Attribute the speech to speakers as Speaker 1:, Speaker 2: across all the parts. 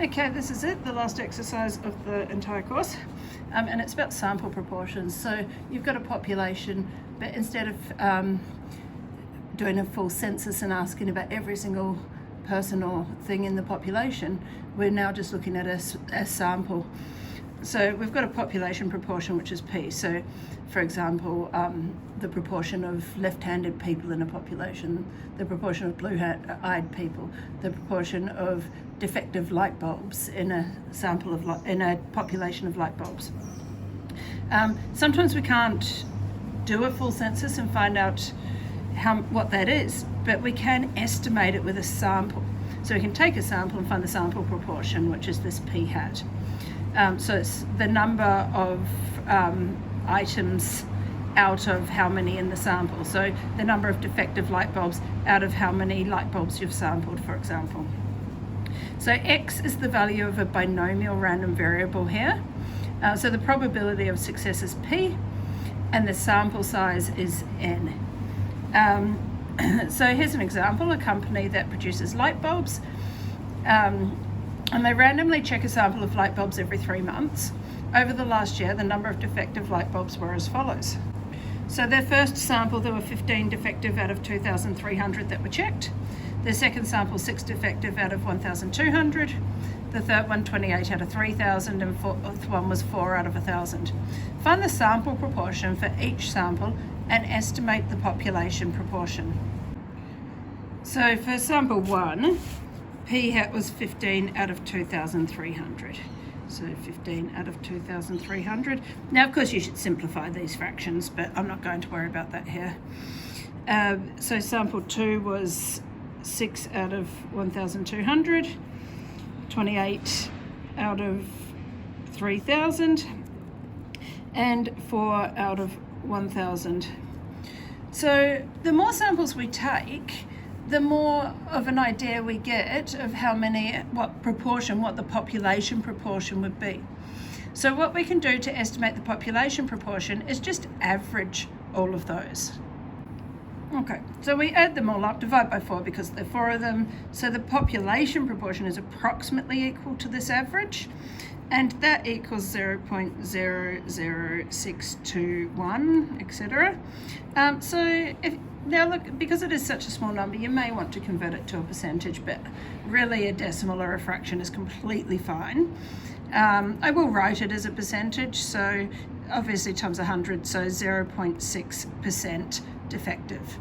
Speaker 1: Okay, this is it, the last exercise of the entire course, and it's about sample proportions. So you've got a population, but instead of doing a full census and asking about every single person or thing in the population, we're now just looking at a sample. So we've got a population proportion, which is P. So, for example, the proportion of left-handed people in a population, the proportion of blue-eyed people, the proportion of defective light bulbs in a population of light bulbs. Sometimes we can't do a full census and find out what that is, but we can estimate it with a sample. So we can take a sample and find the sample proportion, which is this P hat. So it's the number of items out of how many in the sample. So the number of defective light bulbs out of how many light bulbs you've sampled, for example. So X is the value of a binomial random variable here. So the probability of success is P, and the sample size is N. So here's an example, a company that produces light bulbs. And they randomly check a sample of light bulbs every 3 months. Over the last year, the number of defective light bulbs were as follows. So their first sample, there were 15 defective out of 2,300 that were checked. Their second sample, 6 defective out of 1,200. The third one, 28 out of 3,000, and fourth one was 4 out of 1,000. Find the sample proportion for each sample and estimate the population proportion. So for sample 1, P hat was 15 out of 2,300. So 15 out of 2,300. Now, of course, you should simplify these fractions, but I'm not going to worry about that here. So sample 2 was 6 out of 1,200, 28 out of 3,000, and 4 out of 1,000. So the more samples we take, the more of an idea we get of what the population proportion would be. So what we can do to estimate the population proportion is just average all of those. Okay, so we add them all up, divide by 4 because there are 4 of them. So the population proportion is approximately equal to this average, and that equals 0.00621, etc. Now look, because it is such a small number, you may want to convert it to a percentage, but really a decimal or a fraction is completely fine. I will write it as a percentage, so obviously times 100, so 0.6% defective.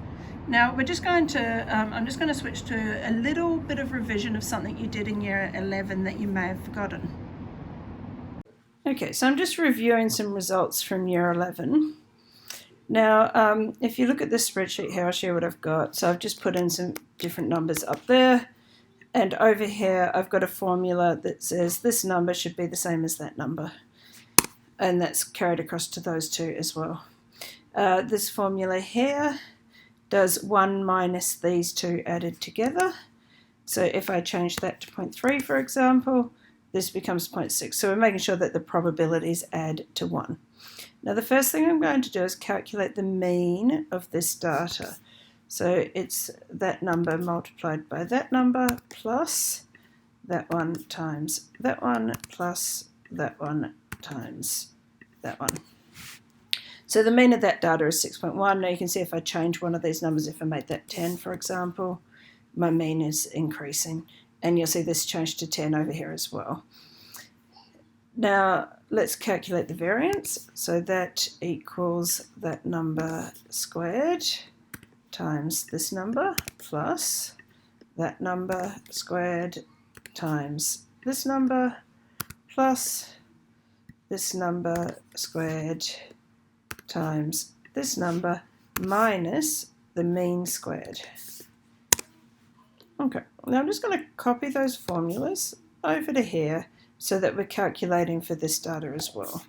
Speaker 1: Now we're just going to, I'm just going to switch to a little bit of revision of something you did in year 11 that you may have forgotten. Okay, so I'm just reviewing some results from year 11. Now, if you look at this spreadsheet here, I'll share what I've got. So I've just put in some different numbers up there. And over here, I've got a formula that says this number should be the same as that number. And that's carried across to those two as well. This formula here does 1 minus these two added together. So if I change that to 0.3, for example, this becomes 0.6. So we're making sure that the probabilities add to 1. Now the first thing I'm going to do is calculate the mean of this data. So it's that number multiplied by that number plus that one times that one plus that one times that one. So the mean of that data is 6.1. Now you can see if I change one of these numbers, if I made that 10, for example, my mean is increasing. And you'll see this change to 10 over here as well. Now let's calculate the variance. So that equals that number squared times this number plus that number squared times this number plus this number squared times this number minus the mean squared. Okay, now I'm just going to copy those formulas over to here so that we're calculating for this data as well.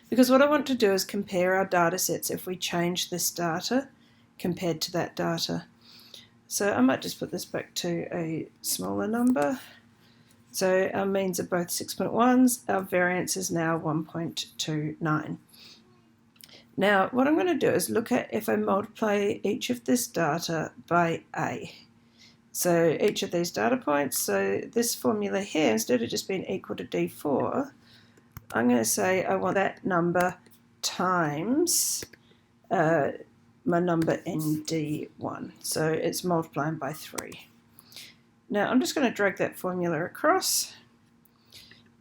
Speaker 1: Because what I want to do is compare our data sets if we change this data compared to that data. So I might just put this back to a smaller number. So our means are both 6.1s, our variance is now 1.29. Now what I'm going to do is look at if I multiply each of this data by A. So each of these data points, so this formula here, instead of just being equal to D4, I'm going to say I want that number times my number in D1. So it's multiplying by 3. Now I'm just going to drag that formula across.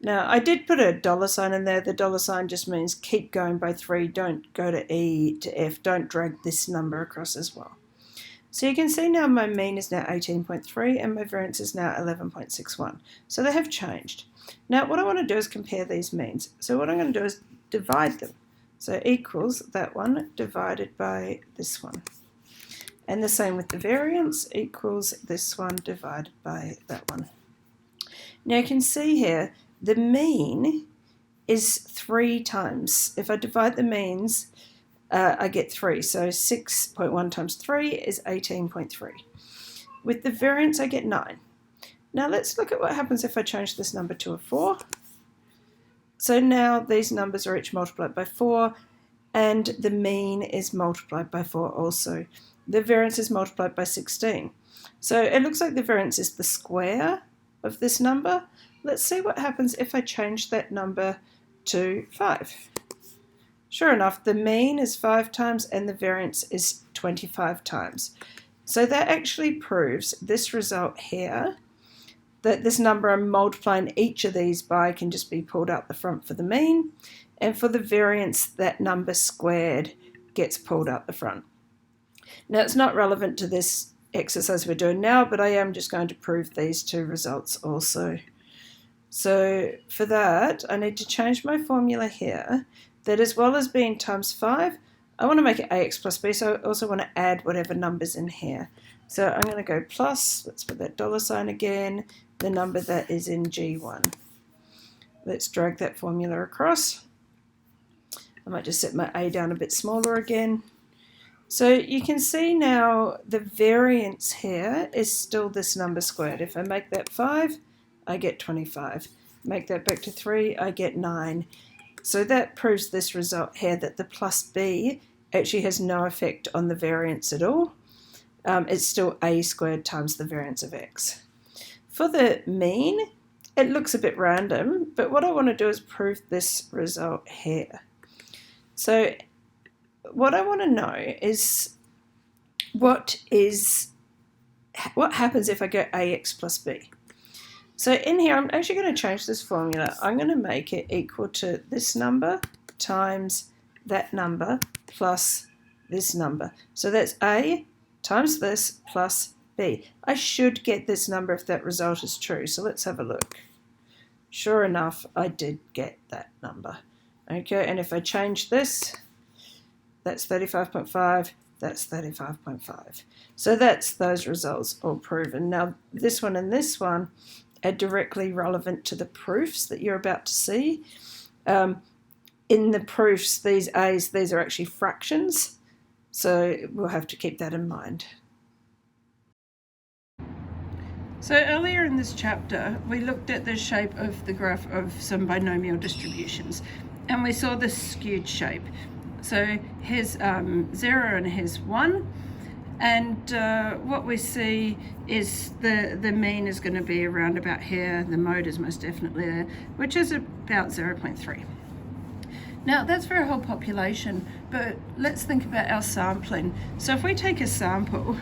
Speaker 1: Now I did put a $sign in there. The $sign just means keep going by 3. Don't go to E to F. Don't drag this number across as well. So you can see now my mean is now 18.3 and my variance is now 11.61. So they have changed. Now what I want to do is compare these means. So what I'm going to do is divide them. So equals that one divided by this one. And the same with the variance, equals this one divided by that one. Now you can see here the mean is 3 times. If I divide the means, I get 3. So 6.1 times 3 is 18.3. With the variance, I get 9. Now let's look at what happens if I change this number to a 4. So now these numbers are each multiplied by 4, and the mean is multiplied by 4 also. The variance is multiplied by 16. So it looks like the variance is the square of this number. Let's see what happens if I change that number to 5. Sure enough, the mean is 5 times and the variance is 25 times. So that actually proves this result here, that this number I'm multiplying each of these by can just be pulled out the front for the mean, and for the variance, that number squared gets pulled out the front. Now it's not relevant to this exercise we're doing now, but I am just going to prove these two results also. So for that, I need to change my formula here, that as well as being times 5, I want to make it ax plus b, so I also want to add whatever number's in here. So I'm going to go plus, let's put that $sign again, the number that is in G1. Let's drag that formula across. I might just set my a down a bit smaller again. So you can see now the variance here is still this number squared. If I make that 5, I get 25. Make that back to 3, I get 9. So that proves this result here, that the plus b actually has no effect on the variance at all. It's still a squared times the variance of x. For the mean, it looks a bit random, but what I want to do is prove this result here. So what I want to know is what happens if I go ax plus b. So in here, I'm actually going to change this formula. I'm going to make it equal to this number times that number plus this number. So that's a times this plus b. I should get this number if that result is true. So let's have a look. Sure enough, I did get that number. Okay, and if I change this, that's 35.5, that's 35.5. So that's those results all proven. Now this one and this one are directly relevant to the proofs that you're about to see. In the proofs, these a's, these are actually fractions, so we'll have to keep that in mind. So earlier in this chapter, we looked at the shape of the graph of some binomial distributions, and we saw this skewed shape. So here's 0 and here's 1. And what we see is the mean is going to be around about here. The mode is most definitely there, which is about 0.3. Now that's for a whole population, but let's think about our sampling. So if we take a sample,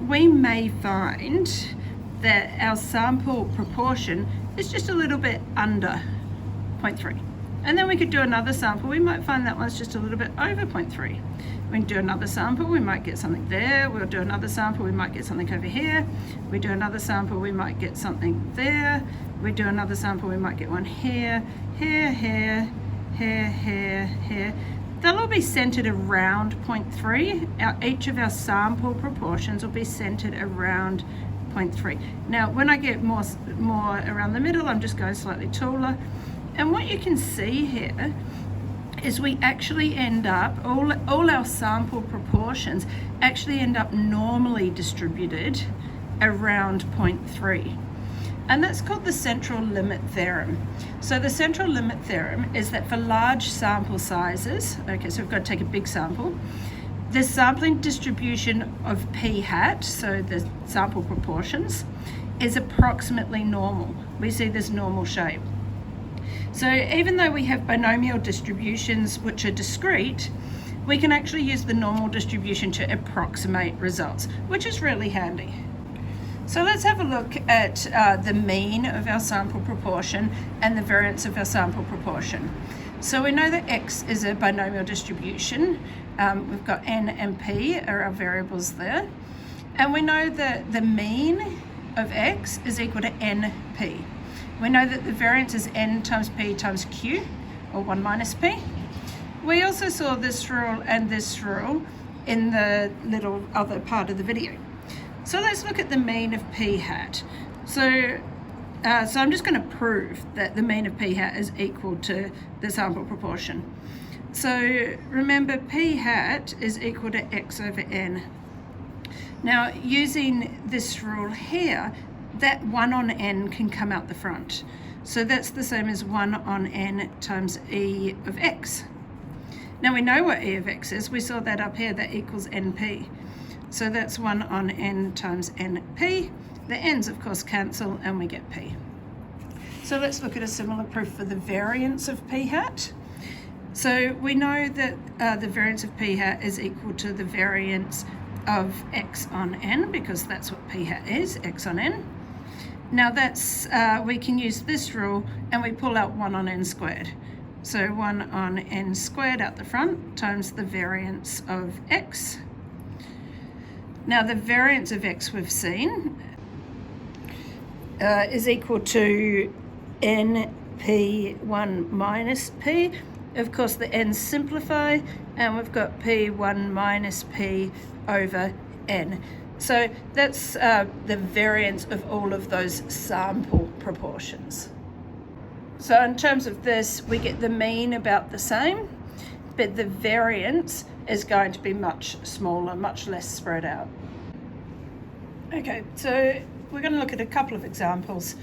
Speaker 1: we may find that our sample proportion is just a little bit under 0.3. And then we could do another sample. We might find that one's just a little bit over 0.3. We can do another sample, we might get something there. We'll do another sample, we might get something over here. We do another sample, we might get something there. We do another sample, we might get one here, here, here, here, here, here. They'll all be centered around 0.3. Each of our sample proportions will be centered around 0.3. Now, when I get more around the middle, I'm just going slightly taller. And what you can see here is we actually end up, all our sample proportions actually end up normally distributed around 0.3. And that's called the central limit theorem. So the central limit theorem is that for large sample sizes, okay, so we've got to take a big sample, the sampling distribution of p hat, so the sample proportions, is approximately normal. We see this normal shape. So even though we have binomial distributions which are discrete, we can actually use the normal distribution to approximate results, which is really handy. So let's have a look at the mean of our sample proportion and the variance of our sample proportion. So we know that X is a binomial distribution. We've got N and P are our variables there. And we know that the mean of X is equal to NP. We know that the variance is N times P times Q, or 1 minus P. We also saw this rule and this rule in the little other part of the video. So let's look at the mean of p hat. So I'm just going to prove that the mean of p hat is equal to the sample proportion. So remember, p hat is equal to x over n. Now, using this rule here, that 1 on n can come out the front. So that's the same as 1 on n times e of x. Now we know what e of x is. We saw that up here, that equals np. So that's 1 on n times np. The n's of course cancel and we get p. So let's look at a similar proof for the variance of p hat. So we know that the variance of p hat is equal to the variance of x on n, because that's what p hat is, x on n. Now that's, we can use this rule and we pull out 1 on n squared. So 1 on n squared out the front times the variance of x. Now the variance of x we've seen is equal to np1 minus p. Of course the n's simplify and we've got p1 minus p over n. So that's the variance of all of those sample proportions. So in terms of this, we get the mean about the same, but the variance is going to be much smaller, much less spread out. Okay, so we're going to look at a couple of examples.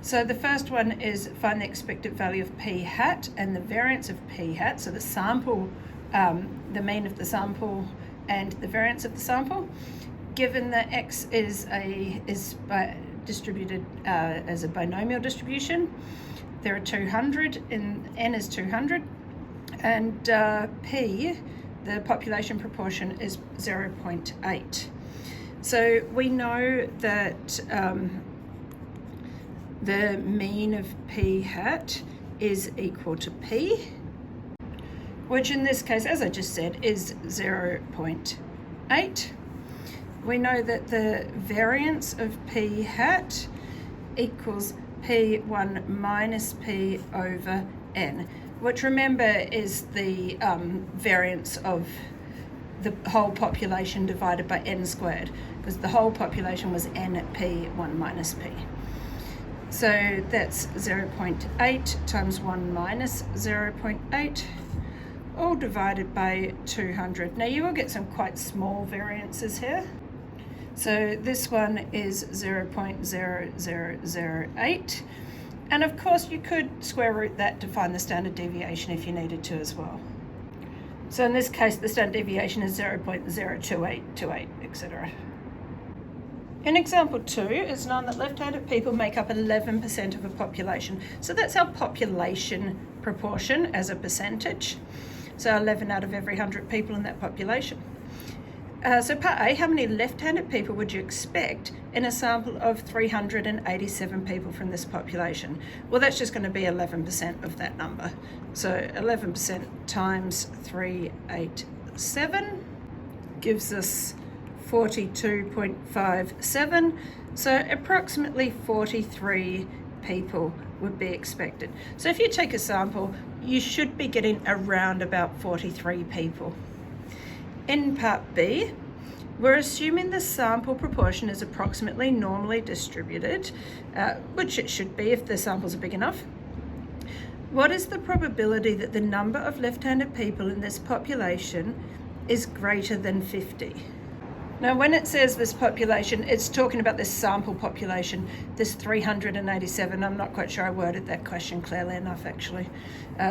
Speaker 1: So the first one is find the expected value of p hat and the variance of p hat, so the sample, the mean of the sample and the variance of the sample. Given that x is distributed as a binomial distribution, there are 200 and n is 200, and p, the population proportion, is 0.8. So we know that the mean of p hat is equal to p, which in this case, as I just said, is 0.8. We know that the variance of p hat equals p1 minus p over n, which remember is the variance of the whole population divided by n squared, because the whole population was np1 minus p. So that's 0.8 times 1 minus 0.8, all divided by 200. Now you will get some quite small variances here. So this one is 0.0008. And of course you could square root that to find the standard deviation if you needed to as well. So in this case, the standard deviation is 0.02828, etc. In example 2, it's known that left-handed people make up 11% of a population. So that's our population proportion as a percentage. So 11 out of every 100 people in that population. So part A, how many left-handed people would you expect in a sample of 387 people from this population? Well, that's just going to be 11% of that number. So 11% times 387 gives us 42.57. So approximately 43 people would be expected. So if you take a sample, you should be getting around about 43 people. In part B, we're assuming the sample proportion is approximately normally distributed, which it should be if the samples are big enough. What is the probability that the number of left-handed people in this population is greater than 50? Now, when it says this population, it's talking about this sample population, this 387. I'm not quite sure I worded that question clearly enough, actually.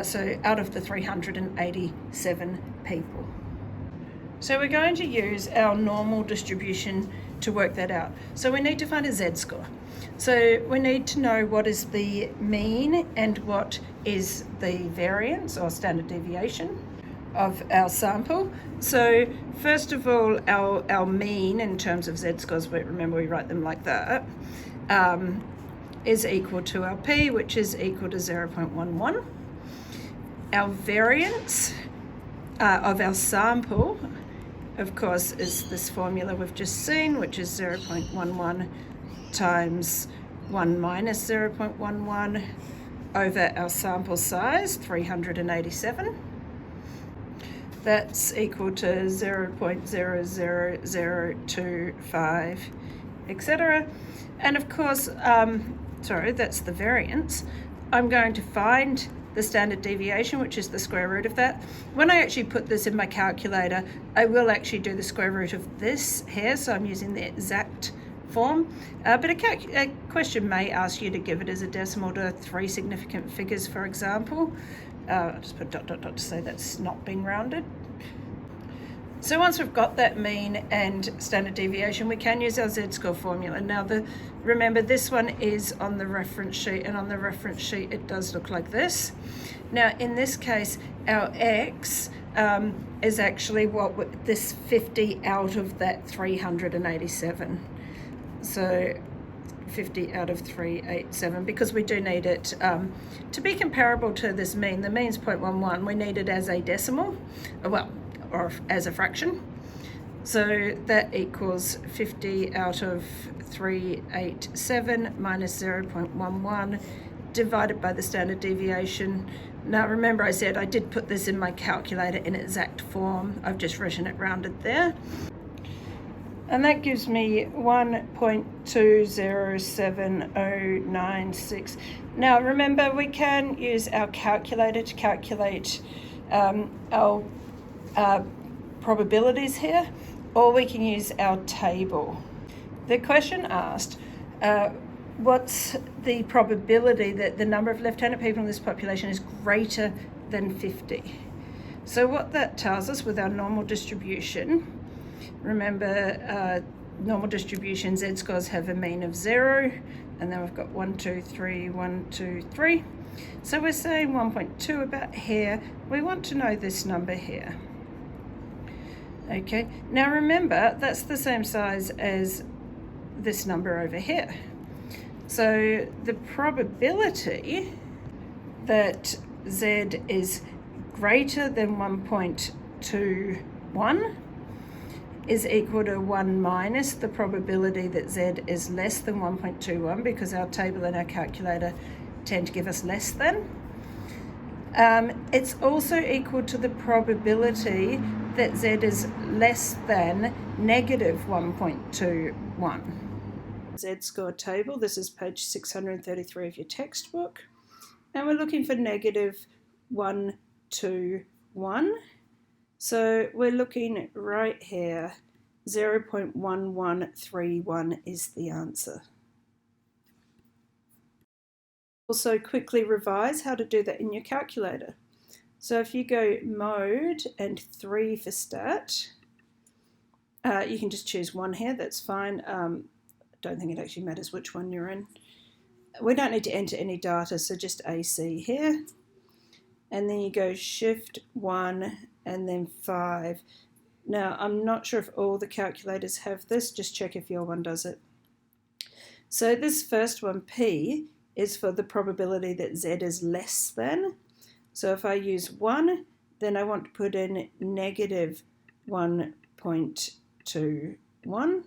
Speaker 1: So out of the 387 people. So we're going to use our normal distribution to work that out. So we need to find a z-score. So we need to know what is the mean and what is the variance or standard deviation of our sample. So first of all, our mean in terms of z-scores, remember we write them like that, is equal to our p, which is equal to 0.11. Our variance of our sample, of course, is this formula we've just seen, which is 0.11 times 1 minus 0.11 over our sample size, 387. That's equal to 0.00025, etc. And of course, that's the variance. I'm going to find the standard deviation, which is the square root of that. When I actually put this in my calculator, I will actually do the square root of this here, so I'm using the exact form. But a question may ask you to give it as a decimal to 3 significant figures, for example. I'll just put ... to say that's not being rounded. So once we've got that mean and standard deviation, we can use our z-score formula. Now, remember this one is on the reference sheet, and on the reference sheet it does look like this. Now, in this case, our x is actually this 50 out of that 387. So 50 out of 387, because we do need it to be comparable to this mean. The mean's 0.11. We need it as a decimal, or as a fraction. So that equals 50 out of 387 minus 0.11 divided by the standard deviation. Now remember, I said I did put this in my calculator in exact form. I've just written it rounded there. And that gives me 1.207096. Now remember, we can use our calculator to calculate our probabilities here, or we can use our table. The question asked, what's the probability that the number of left-handed people in this population is greater than 50? So what that tells us with our normal distribution, remember normal distribution z-scores have a mean of 0, and then we've got 1, 2, 3, 1, 2, 3. So we're saying 1.2 about here. We want to know this number here. Okay, now remember, that's the same size as this number over here. So the probability that z is greater than 1.21 is equal to 1 minus the probability that z is less than 1.21, because our table and our calculator tend to give us less than. It's also equal to the probability that z is less than negative 1.21. Z-score table, this is page 633 of your textbook, and we're looking for negative 1, 2, 1. So we're looking right here, 0.1131 is the answer. Also quickly revise how to do that in your calculator. So if you go mode and 3 for stat, you can just choose one here, that's fine. Don't think it actually matters which one you're in. We don't need to enter any data, so just AC here. And then you go shift 1 and then 5. Now, I'm not sure if all the calculators have this, just check if your one does it. So this first one, P, is for the probability that Z is less than. So if I use 1, then I want to put in negative 1.21.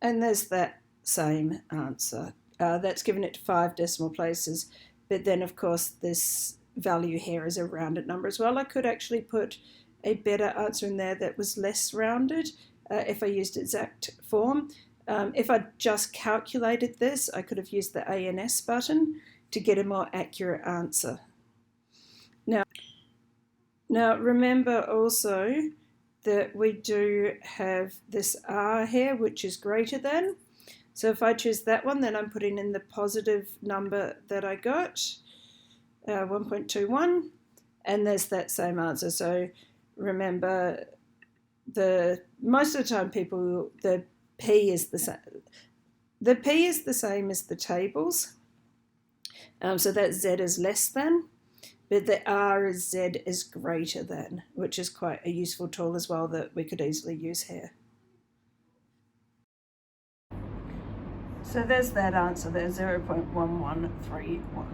Speaker 1: And there's that same answer. That's given it to 5 decimal places. But then, of course, this value here is a rounded number as well. I could actually put a better answer in there that was less rounded if I used exact form. If I just calculated this, I could have used the ANS button to get a more accurate answer. Now remember also that we do have this R here, which is greater than. So if I choose that one, then I'm putting in the positive number that I got, 1.21, and there's that same answer. So remember most of the time the P is the same. The P is the same as the tables. So that Z is less than, but the R is Z is greater than, which is quite a useful tool as well that we could easily use here. So there's that answer there, 0.1131.